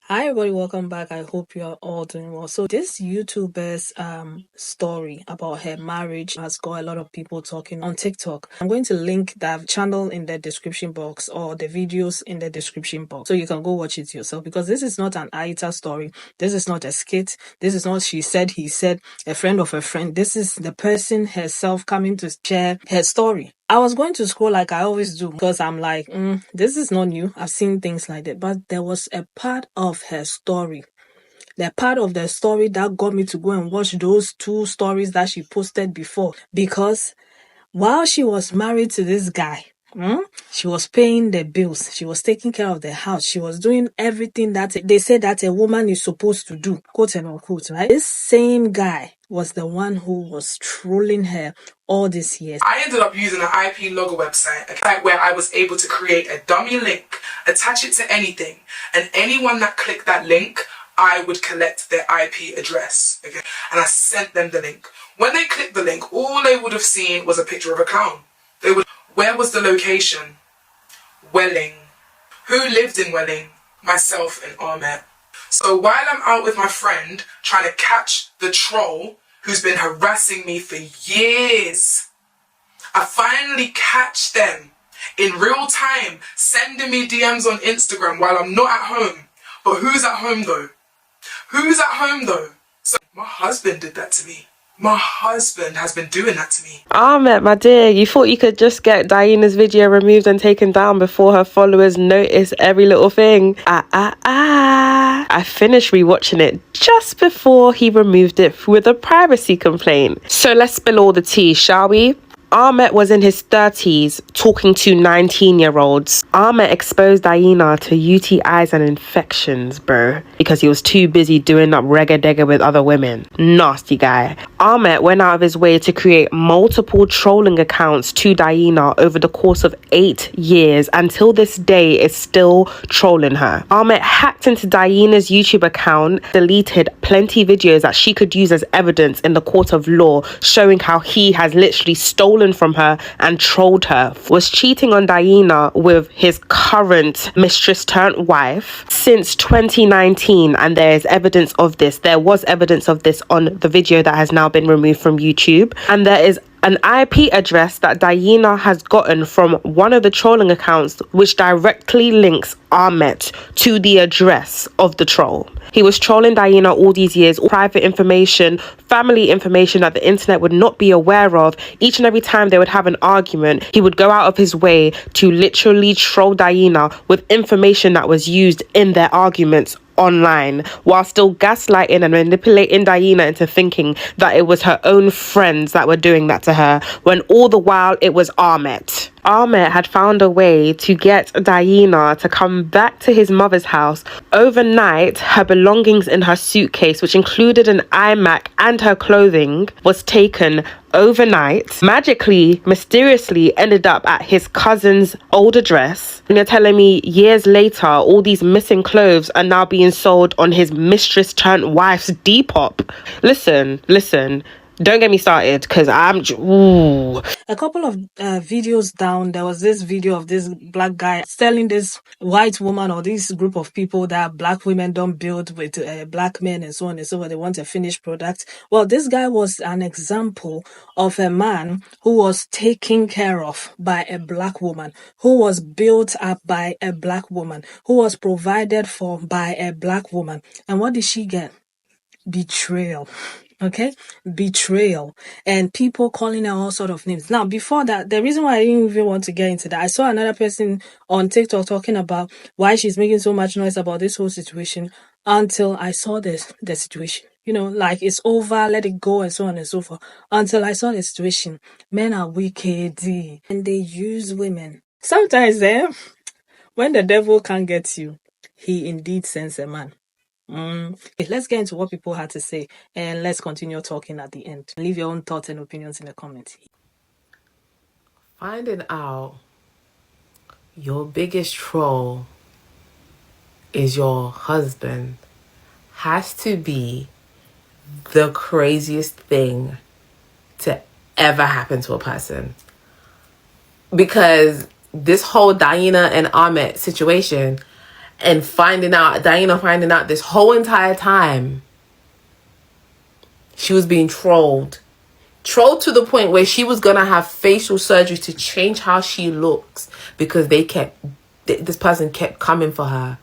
Hi everybody, welcome back. I hope you are all doing well. So this YouTuber's story about her marriage has got a lot of people talking on TikTok. I'm going to link that channel in the description box or the videos in the description box so you can go watch it yourself, because this is not an Aita story. This is not a skit. This is not she said, he said, a friend of a friend. This is the person herself coming to share her story. I was going to scroll like I always do because I'm like, this is not new. I've seen things like that. But there was a part of her story, the part of the story that got me to go and watch those two stories that she posted before. Because while she was married to this guy, she was paying the bills. She was taking care of the house. She was doing everything that they said that a woman is supposed to do, quote and unquote, right? This same guy was the one who was trolling her all these years. I ended up using an IP logger website, a site where I was able to create a dummy link, attach it to anything, and anyone that clicked that link, I would collect their IP address. Okay? And I sent them the link. When they clicked the link, all they would have seen was a picture of a clown. Where was the location? Welling. Who lived in Welling? Myself and Ahmet. So while I'm out with my friend trying to catch the troll who's been harassing me for years, I finally catch them in real time sending me DMs on Instagram while I'm not at home. But who's at home though? Who's at home though? So my husband did that to me. My husband has been doing that to me. Ahmet, my dear, you thought you could just get Diana's video removed and taken down before her followers notice every little thing. I finished rewatching it just before he removed it with a privacy complaint. So let's spill all the tea, shall we? Ahmet was in his 30s talking to 19-year-olds. Ahmet exposed Diana to UTIs and infections, bro, because he was too busy doing up regga-degga with other women. Nasty guy. Ahmet went out of his way to create multiple trolling accounts to Diana over the course of 8 years. Until this day, is still trolling her. Ahmet hacked into Diana's YouTube account, deleted plenty videos that she could use as evidence in the court of law, showing how he has literally stolen from her and trolled her, was cheating on Diana with his current mistress turned wife since 2019, and there is evidence of this. There was evidence of this on the video that has now been removed from YouTube, and there is an IP address that Diana has gotten from one of the trolling accounts, which directly links Ahmet to the address of the troll. He was trolling Diana all these years, private information, family information that the internet would not be aware of. Each and every time they would have an argument, he would go out of his way to literally troll Diana with information that was used in their arguments online, while still gaslighting and manipulating Diana into thinking that it was her own friends that were doing that to her, when all the while it was Ahmet. Ahmet had found a way to get Diana to come back to his mother's house. Overnight, her belongings in her suitcase, which included an iMac and her clothing, was taken overnight, magically, mysteriously ended up at his cousin's old address. And you're telling me years later, all these missing clothes are now being sold on his mistress turned wife's Depop. Listen. Don't get me started, because A couple of videos down, there was this video of this black guy telling this white woman or this group of people that black women don't build with black men and so on and so forth. They want a finished product. Well, this guy was an example of a man who was taken care of by a black woman, who was built up by a black woman, who was provided for by a black woman. And what did she get? Betrayal. Okay, betrayal, and people calling her all sort of names. Now, before that, the reason why I didn't even want to get into that, I saw another person on TikTok talking about why she's making so much noise about this whole situation until I saw the situation. You know, like it's over, let it go, and so on and so forth. Until I saw the situation. Men are wicked, and they use women. Sometimes, when the devil can't get you, he indeed sends a man. Let's get into what people had to say, and let's continue talking at the end. Leave your own thoughts and opinions in the comments. finding out your biggest troll is your husband has to be the craziest thing to ever happen to a person. Because this whole Diana and Ahmet situation, And Diana finding out this whole entire time, she was being trolled. Trolled to the point where she was going to have facial surgery to change how she looks because this person kept coming for her.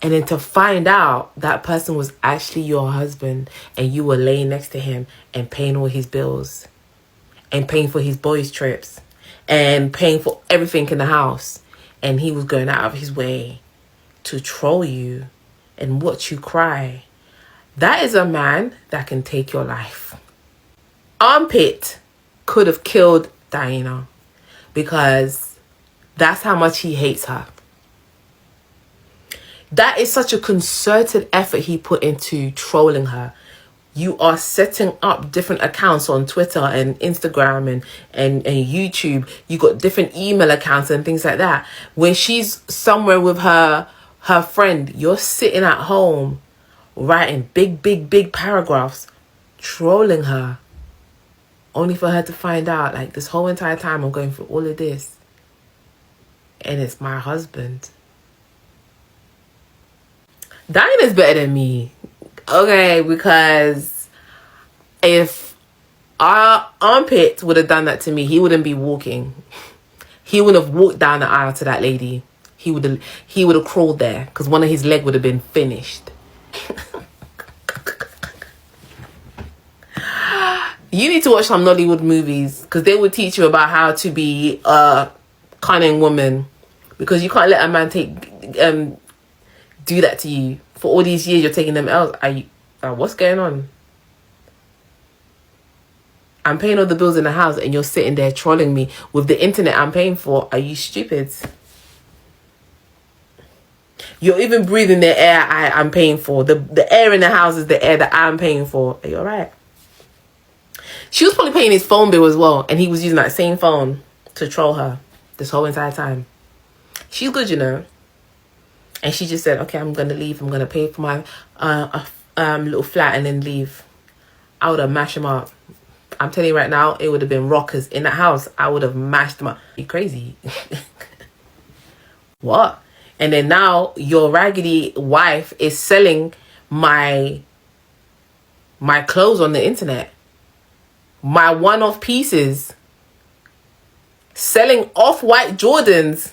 And then to find out that person was actually your husband and you were laying next to him and paying all his bills and paying for his boys' trips and paying for everything in the house. And he was going out of his way to troll you and watch you cry. That is a man that can take your life. Armpit could have killed Diana because that's how much he hates her. That is such a concerted effort he put into trolling her. You are setting up different accounts on Twitter and Instagram and YouTube. You got different email accounts and things like that. Where she's somewhere with her friend, you're sitting at home writing big paragraphs, trolling her. Only for her to find out, like, this whole entire time I'm going through all of this. And it's my husband. Diana's better than me. Okay, because if our Armpit would have done that to me, he wouldn't be walking. He wouldn't have walked down the aisle to that lady. He would have crawled there because one of his legs would have been finished. You need to watch some Nollywood movies because they will teach you about how to be a cunning woman, because you can't let a man do that to you. For all these years you're taking them out. What's going on? I'm paying all the bills in the house and you're sitting there trolling me with the internet I'm paying for. Are you stupid? You're even breathing the air I'm paying for. The air in the house is the air that I'm paying for. Are you alright? She was probably paying his phone bill as well, and he was using that same phone to troll her this whole entire time. She's good, you know. And she just said, okay, I'm going to leave. I'm going to pay for my little flat and then leave. I would have mashed him up. I'm telling you right now, it would have been rockers in that house. I would have mashed them up. You crazy? What? And then now your raggedy wife is selling my clothes on the internet. My one-off pieces. Selling off-white Jordans.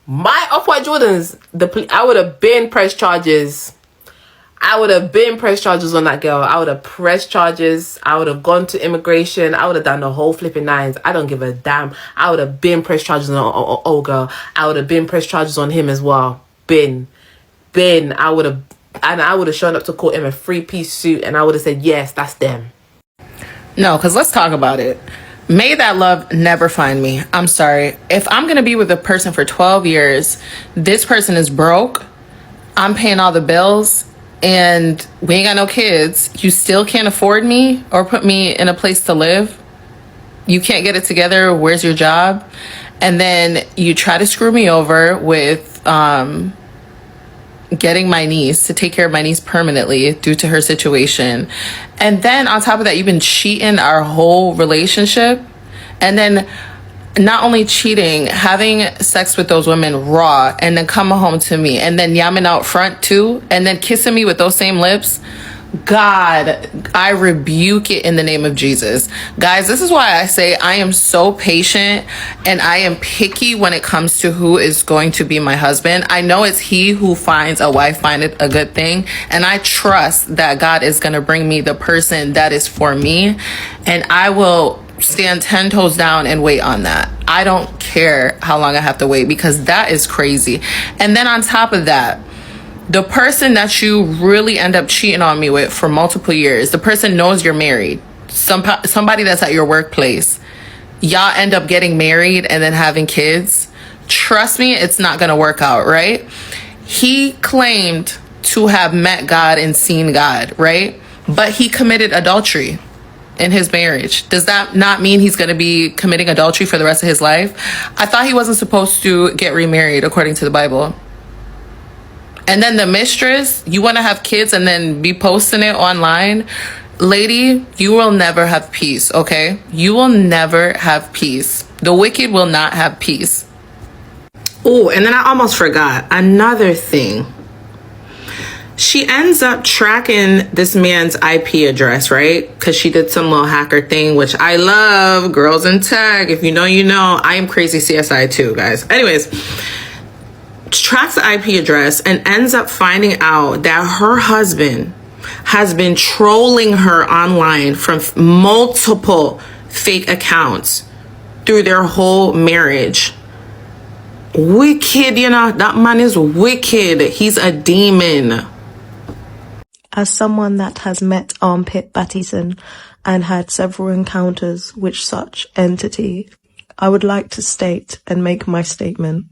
My off-white Jordans. I would have been pressed charges. I would have been pressed charges on that girl. I would have pressed charges. I would have gone to immigration. I would have done the whole flipping nines. I don't give a damn. I would have been pressed charges on old girl. I would have been pressed charges on him as well. I would have shown up to court in a 3-piece suit and I would have said, yes, that's them. No, because let's talk about it. May that love never find me. I'm sorry. If I'm going to be with a person for 12 years, this person is broke, I'm paying all the bills, and we ain't got no kids, you still can't afford me or put me in a place to live. You can't get it together. Where's your job? And then you try to screw me over with getting my niece to take care of my niece permanently due to her situation. And then on top of that, you've been cheating our whole relationship. And then not only cheating, having sex with those women raw and then coming home to me and then yamming out front too and then kissing me with those same lips. God, I rebuke it in the name of Jesus. Guys, this is why I say I am so patient and I am picky when it comes to who is going to be my husband. I know it's he who finds a wife, find it a good thing. And I trust that God is going to bring me the person that is for me. And I will stand 10 toes down and wait on that. I don't care how long I have to wait because that is crazy. And then on top of that, the person that you really end up cheating on me with for multiple years, the person knows you're married. Somebody that's at your workplace. Y'all end up getting married and then having kids. Trust me, it's not going to work out, right? He claimed to have met God and seen God, right? But he committed adultery in his marriage. Does that not mean he's going to be committing adultery for the rest of his life? I thought he wasn't supposed to get remarried according to the Bible. And then the mistress, you want to have kids and then be posting it online? Lady, you will never have peace, okay? You will never have peace. The wicked will not have peace. Oh, and then I almost forgot another thing. She ends up tracking this man's IP address, right? Because she did some little hacker thing, which I love. Girls in tech. If you know, you know. I am crazy CSI too, guys. Anyways, tracks the IP address and ends up finding out that her husband has been trolling her online from multiple fake accounts through their whole marriage. Wicked, you know. That man is wicked. He's a demon. As someone that has met Armpit Battison and had several encounters with such entity, I would like to state and make my statement.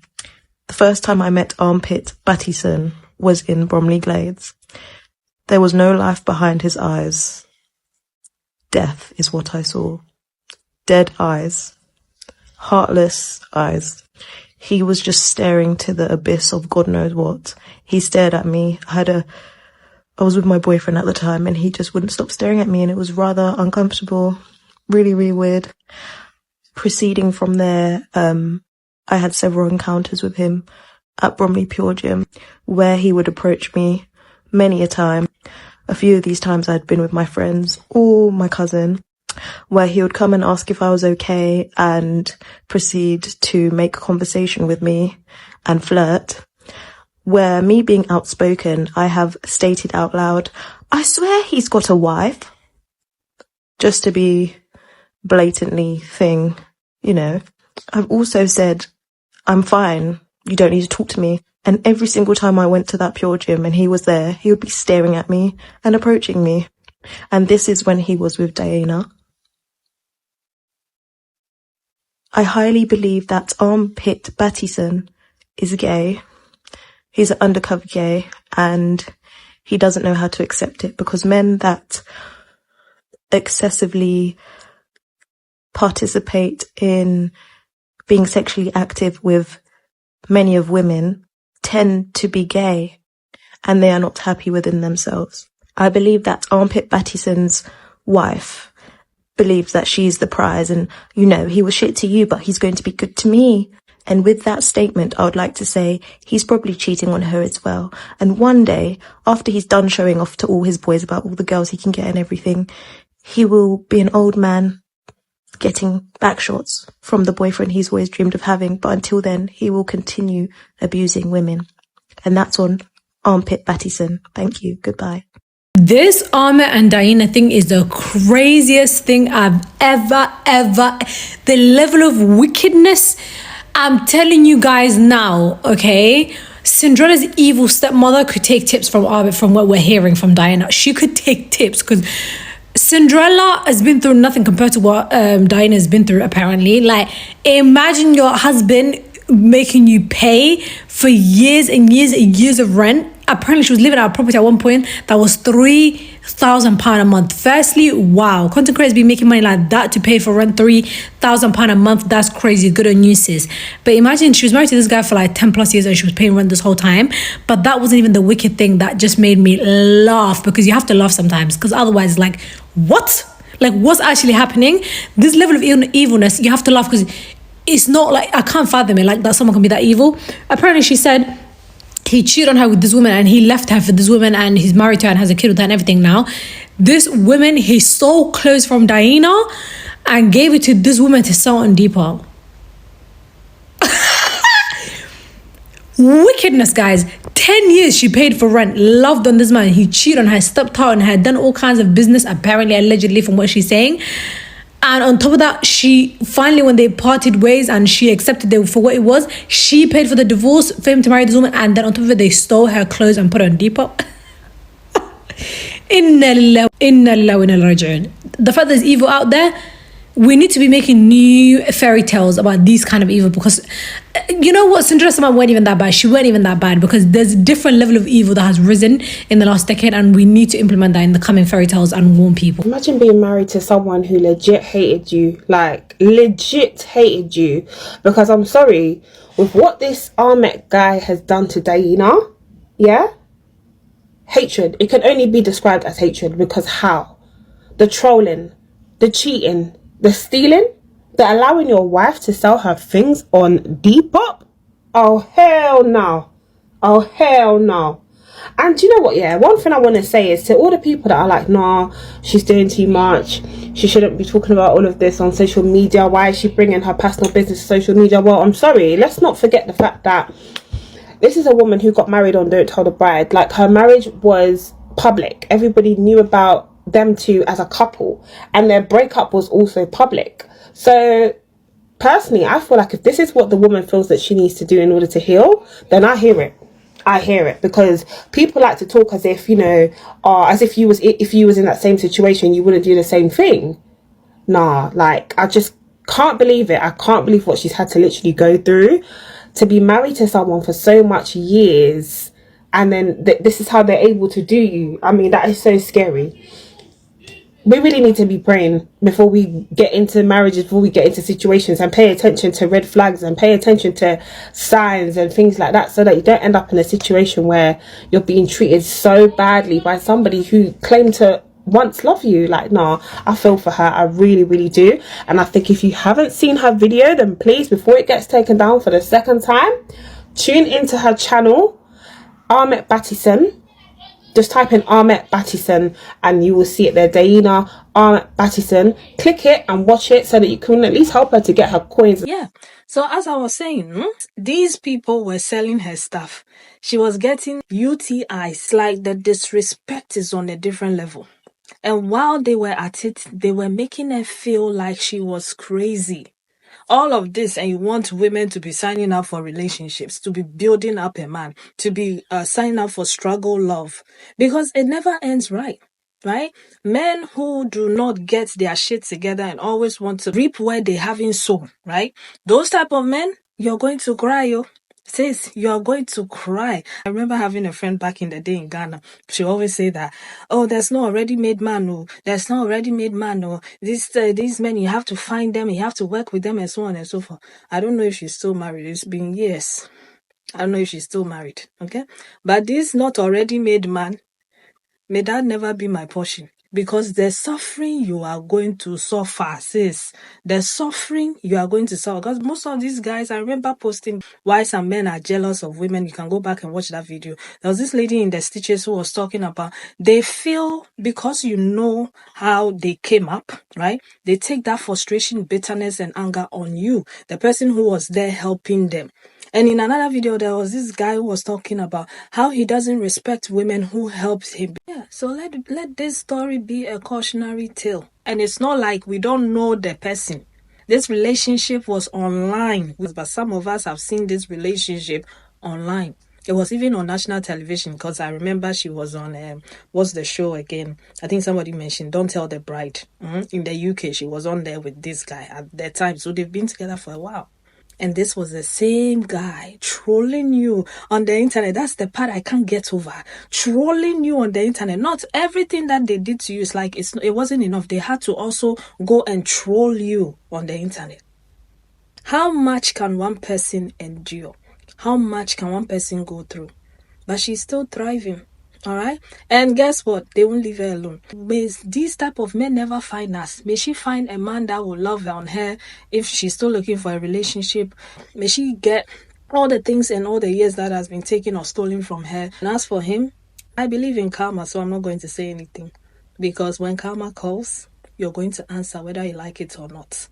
The first time I met Armpit Battison was in Bromley Glades. There was no life behind his eyes. Death is what I saw. Dead eyes. Heartless eyes. He was just staring to the abyss of God knows what. He stared at me. I was with my boyfriend at the time and he just wouldn't stop staring at me, and it was rather uncomfortable. Really, really weird. Proceeding from there, I had several encounters with him at Bromley Pure Gym where he would approach me many a time. A few of these times I'd been with my friends or my cousin, where he would come and ask if I was okay and proceed to make conversation with me and flirt. Where me being outspoken, I have stated out loud, I swear he's got a wife. Just to be blatantly thing, you know. I've also said, I'm fine, you don't need to talk to me. And every single time I went to that Pure Gym and he was there, he would be staring at me and approaching me. And this is when he was with Diana. I highly believe that Armpit Battison is gay. He's an undercover gay and he doesn't know how to accept it, because men that excessively participate in being sexually active with many of women tend to be gay and they are not happy within themselves. I believe that Armpit Battison's wife believes that she's the prize and, you know, he was shit to you, but he's going to be good to me. And with that statement, I would like to say he's probably cheating on her as well. And one day, after he's done showing off to all his boys about all the girls he can get and everything, he will be an old man getting back shots from the boyfriend he's always dreamed of having. But until then, he will continue abusing women. And that's on Armpit Battison. Thank you. Goodbye. This Armpit and Diana thing is the craziest thing I've ever. The level of wickedness, I'm telling you guys now, okay? Cinderella's evil stepmother could take tips from Armpit, from what we're hearing from Diana. She could take tips because Cinderella has been through nothing compared to what Diana has been through, apparently. Like, imagine your husband making you pay for years and years and years of rent. Apparently, she was living at a property at one point that was £3,000 a month. Firstly, wow, content creators be making money like that to pay for rent, £3,000 a month. That's crazy. Good on you, sis. But imagine she was married to this guy for like 10 plus years and she was paying rent this whole time. But that wasn't even the wicked thing that just made me laugh, because you have to laugh sometimes, because otherwise, like, what? Like, what's actually happening? This level of evilness, you have to laugh, because it's not like, I can't fathom it, like that someone can be that evil. Apparently, she said he cheated on her with this woman and he left her for this woman and he's married to her and has a kid with her and everything now. This woman, he stole clothes from Diana and gave it to this woman to sell on Depop. Wickedness, guys. 10 years she paid for rent, loved on this man. He cheated on her, stepped out on her, done all kinds of business, apparently, allegedly, from what she's saying. And on top of that, she finally, when they parted ways and she accepted it for what it was, she paid for the divorce for him to marry this woman. And then on top of it, they stole her clothes and put her on Depop. Inna lillahi wa inna ilaihi raji'un. The fact there's evil out there, we need to be making new fairy tales about these kind of evil, because you know what, Cinderella's mom weren't even that bad. She weren't even that bad, because there's a different level of evil that has risen in the last decade, and we need to implement that in the coming fairy tales and warn people. Imagine being married to someone who legit hated you, like legit hated you, because I'm sorry, with what this Armpit guy has done to Diana, yeah, hatred. It can only be described as hatred, because how? The trolling, the cheating, the stealing, the allowing your wife to sell her things on Depop. Oh, hell no. Oh, hell no. And you know what, yeah, one thing I want to say is to all the people that are like, nah, she's doing too much, she shouldn't be talking about all of this on social media, why is she bringing her personal business to social media? Well, I'm sorry, let's not forget the fact that this is a woman who got married on Don't Tell the Bride. Like, her marriage was public, everybody knew about them two as a couple, and their breakup was also public. So personally, I feel like if this is what the woman feels that she needs to do in order to heal, then I hear it. I hear it, because people like to talk as if, you know, as if you was in that same situation, you wouldn't do the same thing. Nah, like, I just can't believe it. I can't believe what she's had to literally go through to be married to someone for so much years, and then this is how they're able to do you. I mean, that is so scary. We really need to be praying before we get into marriages, before we get into situations, and pay attention to red flags and pay attention to signs and things like that, so that you don't end up in a situation where you're being treated so badly by somebody who claimed to once love you. Like, nah, I feel for her. I really, really do. And I think if you haven't seen her video, then please, before it gets taken down for the second time, tune into her channel, Ahmed Battison. Just type in Ahmed Battison and you will see it there. Daina Ahmed Battison. Click it and watch it so that you can at least help her to get her coins. Yeah. So as I was saying, these people were selling her stuff. She was getting UTIs. Like, the disrespect is on a different level. And while they were at it, they were making her feel like she was crazy. All of this, and you want women to be signing up for relationships, to be building up a man, to be signing up for struggle love, because it never ends right. Men who do not get their shit together and always want to reap where they haven't sown, right? Those type of men, you're going to cry, yo. Sis, you are going to cry. I remember having a friend back in the day in Ghana. She always say that, oh, there's no already made man, no. There's no already made man, no. These men, you have to find them, you have to work with them, and so on and so forth. I don't know if she's still married. It's been years. I don't know if she's still married, okay? But this not already made man, may that never be my portion. Because the suffering you are going to suffer, sis. The suffering you are going to suffer. Because most of these guys, I remember posting why some men are jealous of women. You can go back and watch that video. There was this lady in the stitches who was talking about, they feel because you know how they came up, right? They take that frustration, bitterness, and anger on you, the person who was there helping them. And in another video, there was this guy who was talking about how he doesn't respect women who helps him. Yeah, so let this story be a cautionary tale. And it's not like we don't know the person. This relationship was online, but some of us have seen this relationship online. It was even on national television, because I remember she was on, what's the show again? I think somebody mentioned Don't Tell the Bride. In the UK, she was on there with this guy at that time. So they've been together for a while. And this was the same guy trolling you on the internet. That's the part I can't get over. Trolling you on the internet. Not everything that they did to you is like, it wasn't enough. They had to also go and troll you on the internet. How much can one person endure? How much can one person go through? But she's still thriving. All right. And guess what? They won't leave her alone. May these type of men never find us. May she find a man that will love on her if she's still looking for a relationship. May she get all the things and all the years that has been taken or stolen from her. And as for him, I believe in karma, so I'm not going to say anything. Because when karma calls, you're going to answer whether you like it or not.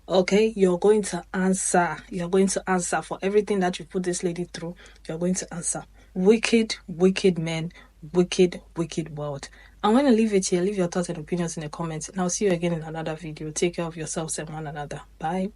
Okay, you're going to answer. You're going to answer for everything that you put this lady through. You're going to answer. Wicked, wicked men. Wicked, wicked world. I'm going to leave it here. Leave your thoughts and opinions in the comments. And I'll see you again in another video. Take care of yourselves and one another. Bye.